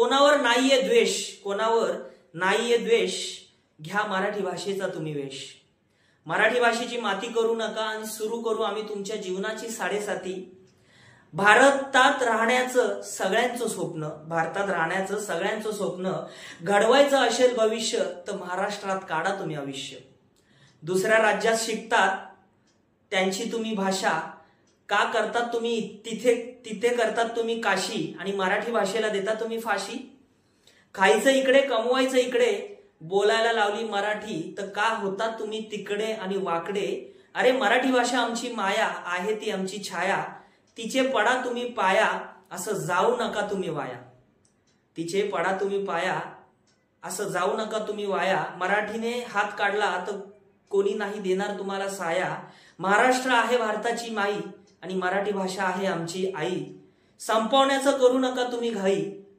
कोणावर नाहीये द्वेष, कोणावर नाहीये द्वेष, घ्या मराठी भाषेचा तुम्ही वेश. मराठी भाषेची माती करू नका आणि सुरू करू आम्ही तुमच्या जीवनाची साडेसाती. भारतात राहण्याचं सगळ्यांचं स्वप्न, भारतात राहण्याचं सगळ्यांचं स्वप्न घडवायचं असेल भविष्य तर महाराष्ट्रात काढा तुम्ही आयुष्य. दुसऱ्या राज्यात शिकतात त्यांची तुम्ही भाषा, का करतात तुम्ही तिथे करतात तुम्ही काशी आणि मराठी भाषेला देता तुम्ही फाशी. खायचं इकडे कमवायचं इकडे, बोलायला लावली मराठी तर का होतात तुम्ही तिकडे आणि वाकडे. अरे मराठी भाषा आमची माया आहे, ती आमची छाया, तिचे पडा तुम्ही पाया, असं जाऊ नका तुम्ही वाया. तिचे पडा तुम्ही पाया, असं जाऊ नका तुम्ही वाया. मराठीने हात काढला तर कोणी नाही देणार तुम्हाला साया. महाराष्ट्र आहे भारताची माई आणि मराठी भाषा आहे आमची आई. संपवण्याचं करू नका तुम्ही घाई,